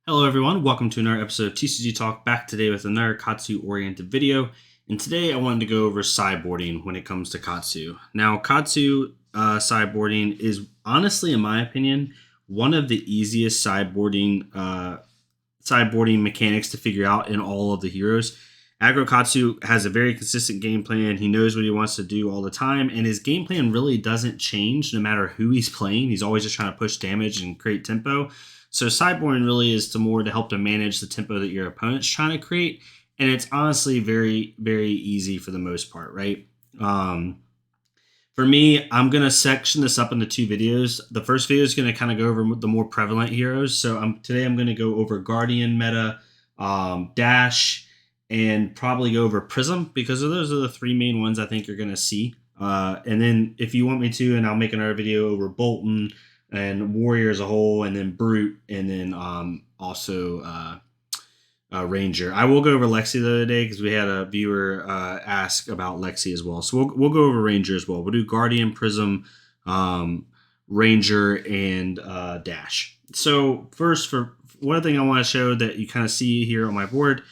Hello everyone, welcome to another episode of TCG Talk, back today with another Katsu oriented video. And today I wanted to go over sideboarding when it comes to Katsu. Now Katsu sideboarding is honestly, in my opinion, one of the easiest sideboarding mechanics to figure out in all of the heroes. Aggro Katsu has a very consistent game plan. He knows what he wants to do all the time, and his game plan really doesn't change no matter who he's playing. He's always just trying to push damage and create tempo. So sideboarding really is to help to manage the tempo that your opponent's trying to create, and it's honestly very, very easy for the most part, right? For me, I'm going to section this up into two videos. The first video is going to kind of go over the more prevalent heroes. So today I'm going to go over Guardian meta, Dash, and probably go over Prism, because those are the three main ones I think you're going to see. And then if you want me to, and I'll make another video over Bolton and Warrior as a whole, and then Brute, and then also Ranger. I will go over Lexi the other day because we had a viewer ask about Lexi as well. So we'll go over Ranger as well. We'll do Guardian, Prism, Ranger, and Dash. So first, for one thing I want to show that you kind of see here on my board,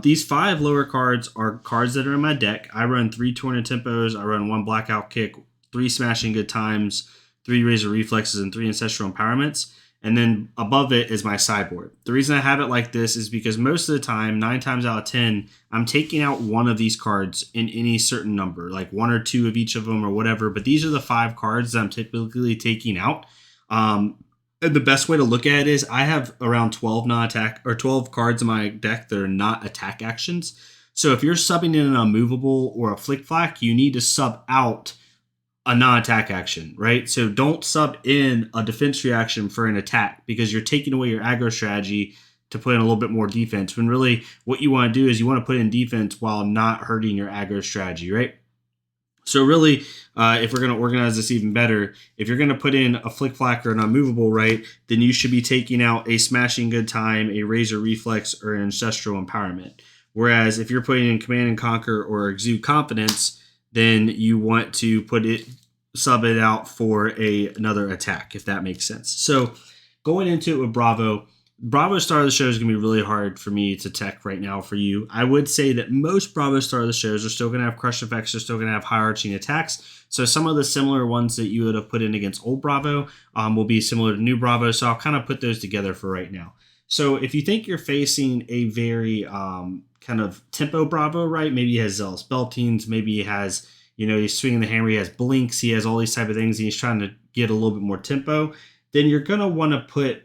these 5 lower cards are cards that are in my deck. I run 3 Tornado Tempos, I run 1 Blackout Kick, 3 Smashing Good Times, 3 Razor Reflexes, and 3 Ancestral Empowerments. And then above it is my sideboard. The reason I have it like this is because most of the time, 9 times out of 10, I'm taking out one of these cards in any certain number, like 1 or 2 of each of them or whatever. But these are the 5 cards that I'm typically taking out. And the best way to look at it is I have around 12 non-attack or 12 cards in my deck that are not attack actions. So if you're subbing in an unmovable or a flick flack, you need to sub out a non-attack action, right? So don't sub in a defense reaction for an attack, because you're taking away your aggro strategy to put in a little bit more defense, when really what you want to do is you want to put in defense while not hurting your aggro strategy, right? So really, if we're going to organize this even better, if you're going to put in a flick flack or an unmovable, right, then you should be taking out a Smashing Good Time, a Razor Reflex, or an Ancestral Empowerment. Whereas if you're putting in Command and Conquer or Exude Confidence, then you want to sub it out for another attack, if that makes sense. So going into it with Bravo Star of the Show is going to be really hard for me to tech right now for you. I would say that most Bravo Star of the Shows are still going to have crush effects, they're still going to have high arching attacks. So some of the similar ones that you would have put in against old Bravo will be similar to new Bravo. So I'll kind of put those together for right now. So if you think you're facing a very kind of tempo Bravo, right? Maybe he has Zealous Beltings, maybe he has, he's swinging the hammer, he has blinks, he has all these type of things, and he's trying to get a little bit more tempo, then you're going to want to put,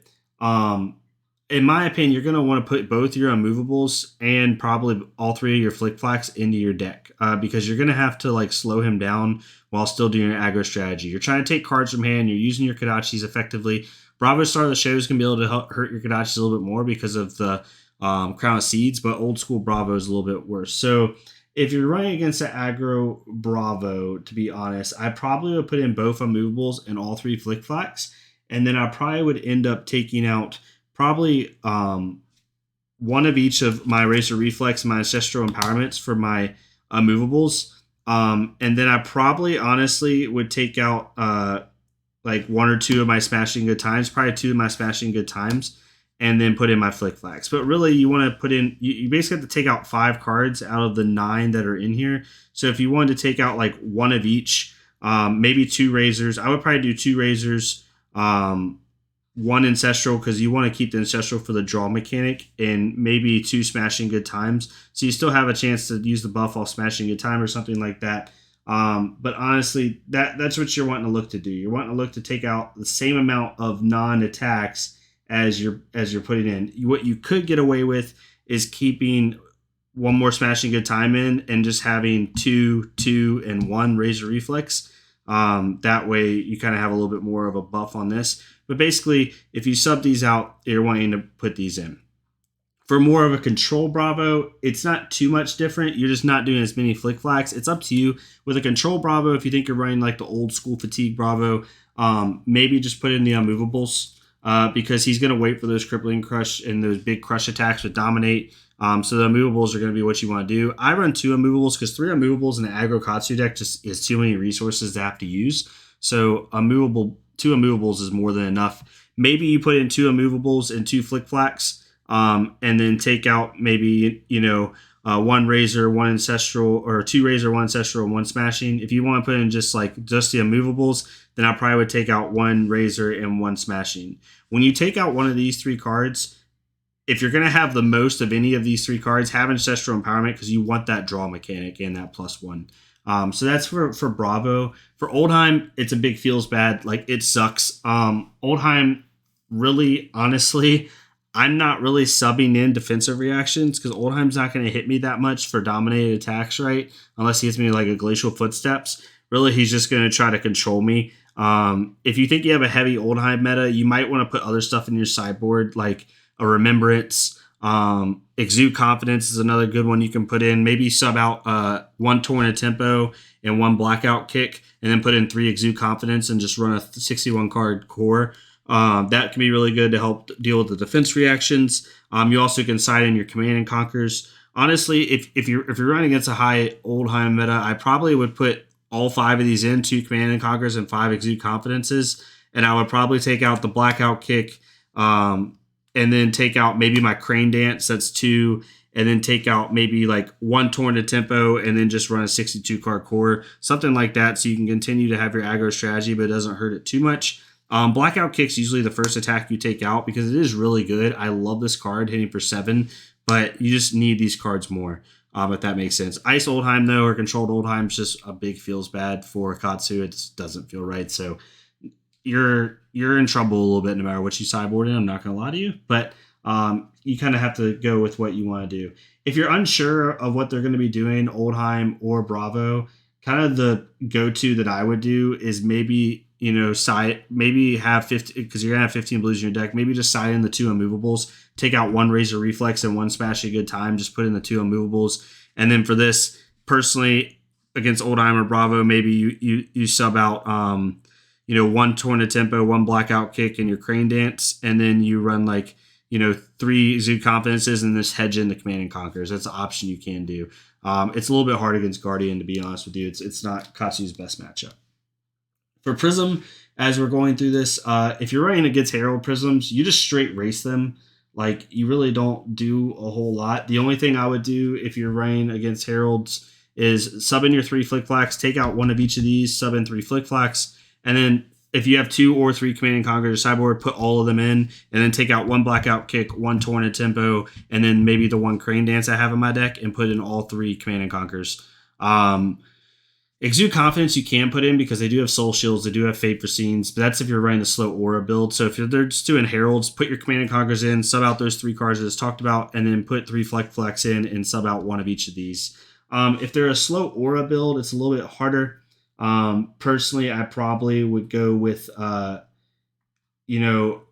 in my opinion, you're going to want to put both your unmovables and probably all 3 of your flick flacks into your deck, because you're going to have to slow him down while still doing your aggro strategy. You're trying to take cards from hand, you're using your Kodachis effectively. Bravo Star of the Show is going to be able to hurt your Kodachis a little bit more because of the Crown of Seeds, but old school Bravo is a little bit worse. So if you're running against an aggro Bravo, to be honest, I probably would put in both unmovables and all 3 flick flacks, and then I probably would end up taking out probably one of each of my Razor Reflex and my Ancestral Empowerments for my unmovables, and then I probably honestly would take out 1 or 2 of my Smashing Good Times, probably 2 of my Smashing Good Times, and then put in my flick flacks. But really, you want to put in, you basically have to take out 5 cards out of the 9 that are in here. So if you wanted to take out 1 of each, maybe 2 Razors, I would probably do 2 Razors, 1 Ancestral, because you want to keep the Ancestral for the draw mechanic, and maybe 2 Smashing Good Times. So you still have a chance to use the buff off Smashing Good Time or something like that. But honestly, that's what you're wanting to look to do. You're wanting to look to take out the same amount of non-attacks as you're putting in. What you could get away with is keeping 1 more Smashing Good Time in and just having 2, 2, and 1 Razor Reflex. That way you kind of have a little bit more of a buff on this. But basically, if you sub these out, you're wanting to put these in. For more of a control Bravo, it's not too much different. You're just not doing as many flick flacks. It's up to you. With a control Bravo, if you think you're running the old school fatigue Bravo, maybe just put in the unmovables, because he's going to wait for those crippling crush and those big crush attacks with dominate. So the unmovables are going to be what you want to do. I run 2 unmovables because 3 unmovables in the aggro Katsu deck just is too many resources to have to use. So 2 unmovables is more than enough. maybe you put in 2 immovables and 2 flick flacks, and then take out maybe, 1 razor, 1 ancestral, or 2 razor, 1 ancestral, and 1 smashing. If you want to put in just the immovables, then I probably would take out 1 razor and 1 smashing. When you take out one of these 3 cards, if you're going to have the most of any of these 3 cards, have Ancestral Empowerment, because you want that draw mechanic and that +1. So that's for Bravo. For Oldheim, it's a big feels bad. It sucks. Oldheim, really, honestly, I'm not really subbing in defensive reactions because Oldheim's not going to hit me that much for dominated attacks, right? Unless he hits me a Glacial Footsteps. Really, he's just going to try to control me. If you think you have a heavy Oldheim meta, you might want to put other stuff in your sideboard, like a Remembrance. Exude Confidence is another good one you can put in. Maybe sub out 1 Torn Tempo and 1 Blackout Kick, and then put in 3 Exude Confidence and just run a 61 card core. That can be really good to help deal with the defense reactions. You also can side in your Command and Conquers. Honestly, if you're running against a high Oldheim meta, I probably would put all 5 of these in, 2 Command and Conquers and 5 Exude Confidences, and I would probably take out the Blackout Kick, and then take out maybe my Crane Dance, that's 2, and then take out maybe 1 Torn to Tempo, and then just run a 62 card core, something like that, so you can continue to have your aggro strategy, but it doesn't hurt it too much. Blackout Kick's usually the first attack you take out because it is really good. I love this card, hitting for 7, but you just need these cards more, if that makes sense. Ice Oldheim, though, or Controlled Oldheim's just a big feels bad for Katsu. It just doesn't feel right, so you're in trouble a little bit no matter what you sideboard in. I'm not going to lie to you, but you kind of have to go with what you want to do. If you're unsure of what they're going to be doing, Oldheim or Bravo, kind of the go-to that I would do is maybe maybe have 50, because you're gonna have 15 blues in your deck. Maybe just side in the 2 immovables, take out 1 Razor Reflex and 1 Smash a Good Time. Just put in the 2 immovables, and then for this, personally, against Oldheim or Bravo, maybe you sub out 1 Torn to Tempo, 1 Blackout Kick, and your Crane Dance, and then you run 3 Exude Confidences and just hedge in the Command and Conquers. That's an option you can do. It's a little bit hard against Guardian, to be honest with you. It's not Katsu's best matchup. For Prism, as we're going through this, if you're running against Herald Prisms, you just straight race them. You really don't do a whole lot. The only thing I would do if you're running against Heralds is sub in your 3 Flick Flacks, take out 1 of each of these, sub in 3 Flick Flacks, and then if you have 2 or 3 Command and Conquer sideboard, put all of them in, and then take out 1 Blackout Kick, 1 Torn to Tempo, and then maybe the 1 Crane Dance I have in my deck, and put in all 3 Command and Conquers. Exude Confidence you can put in because they do have Soul Shields, they do have Fate for Scenes, but that's if you're running a slow Aura build. So if they're just doing Heralds, put your Command and Conquers in, sub out those 3 cards that I talked about, and then put 3 Flex Flex in and sub out 1 of each of these. If they're a slow Aura build, it's a little bit harder. Personally, I probably would go with, it's a little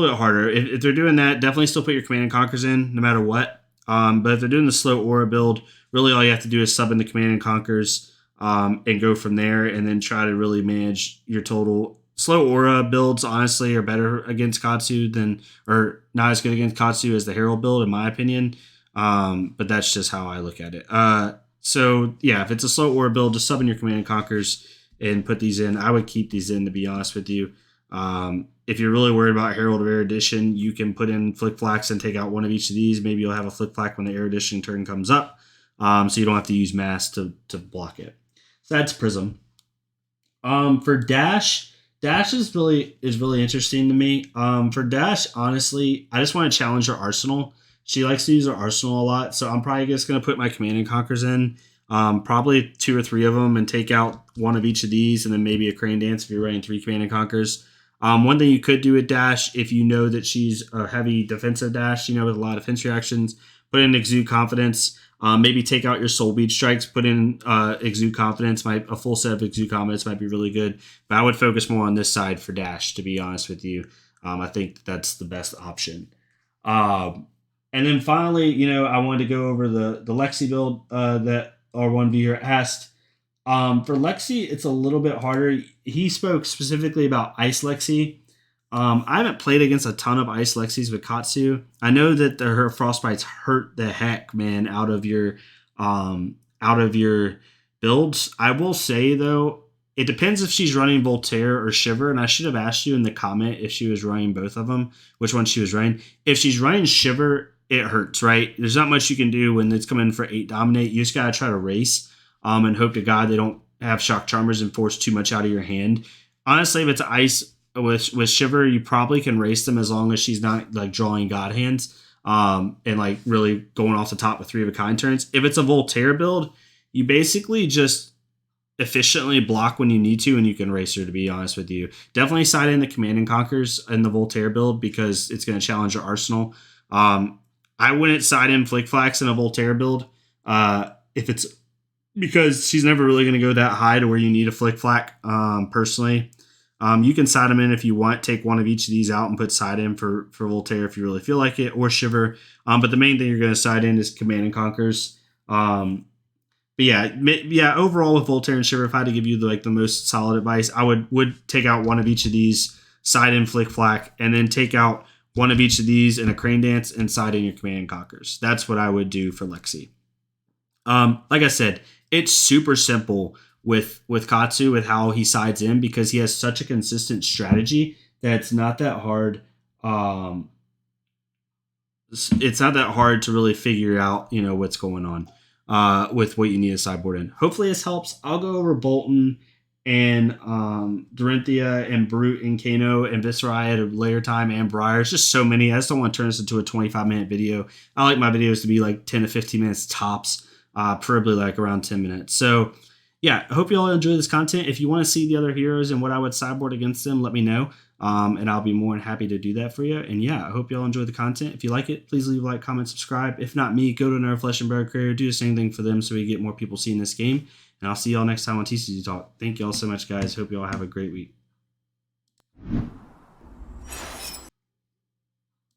bit harder. If they're doing that, definitely still put your Command and Conquers in no matter what. But if they're doing the slow Aura build, really all you have to do is sub in the Command and Conquers, and go from there, and then try to really manage your total. Slow Aura builds, honestly, are better against Katsu or not as good against Katsu as the Herald build, in my opinion. But that's just how I look at it. So yeah, if it's a slow Aura build, just sub in your Command and Conquers and put these in. I would keep these in, to be honest with you. If you're really worried about Herald of Erudition, you can put in Flick Flacks and take out 1 of each of these. Maybe you'll have a Flick Flack when the Erudition turn comes up, so you don't have to use Mass to block it. So that's Prism. For Dash is really interesting to me. For Dash, honestly, I just want to challenge her Arsenal. She likes to use her Arsenal a lot, so I'm probably just going to put my Command and Conquers in, probably 2 or 3 of them, and take out 1 of each of these, and then maybe a Crane Dance if you're running 3 Command and Conquers. One thing you could do with Dash, if you know that she's a heavy defensive Dash, with a lot of defense reactions, put in Exude Confidence. Maybe take out your Soul Bead Strikes, put in Exude Confidence. A full set of Exude Confidence might be really good. But I would focus more on this side for Dash, to be honest with you. I think that's the best option. And then finally, I wanted to go over the Lexi build that R1 viewer asked. For Lexi, it's a little bit harder. He spoke specifically about Ice Lexi. I haven't played against a ton of Ice Lexis with Katsu. I know that her Frostbites hurt the heck, man, out of your builds. I will say, though, It depends if she's running Voltaire or Shiver, and I should have asked you in the comment if she was running both of them, which one she was running. If she's running Shiver, it hurts, right? There's not much you can do when it's coming for 8 dominate. You just gotta try to race, and hope to God they don't have Shock Charmers and force too much out of your hand. Honestly, if it's ice with Shiver, you probably can race them as long as she's not like drawing God hands, and like really going off the top with 3 of a kind turns. If it's a Voltaire build, you basically just efficiently block when you need to, and you can race her, to be honest with you. Definitely side in the Command and Conquers in the Voltaire build because it's going to challenge your arsenal. I wouldn't side in Flick Flax in a Voltaire build if it's because she's never really going to go that high to where you need a Flick Flack, personally. You can side them in if you want. Take one of each of these out and put side in for Voltaire if you really feel like it, or Shiver. But the main thing you're going to side in is Command and Conquers. But yeah. Overall with Voltaire and Shiver, if I had to give you the most solid advice, I would take out one of each of these, side in Flick Flack, and then take out one of each of these in a Crane Dance and side in your Command and Conquers. That's what I would do for Lexi. Like I said, it's super simple with Katsu with how he sides in because he has such a consistent strategy that it's not that hard. It's not that hard to really figure out what's going on with what you need to sideboard in. Hopefully this helps. I'll go over Bolton and Dorinthia and Brute and Kano and Viscerai at a later time, and Briar. It's just so many. I just don't want to turn this into a 25-minute video. I like my videos to be like 10 to 15 minutes tops, preferably like around 10 minutes. So yeah, I hope you all enjoy this content. If you want to see the other heroes and what I would sideboard against them, let me know. And I'll be more than happy to do that for you. And yeah, I hope you all enjoy the content. If you like it, please leave a like, comment, subscribe. If not me, go to another Flesh and Blood creator, do the same thing for them so we get more people seeing this game. And I'll see y'all next time on TCG Talk. Thank you all so much, guys. Hope you all have a great week.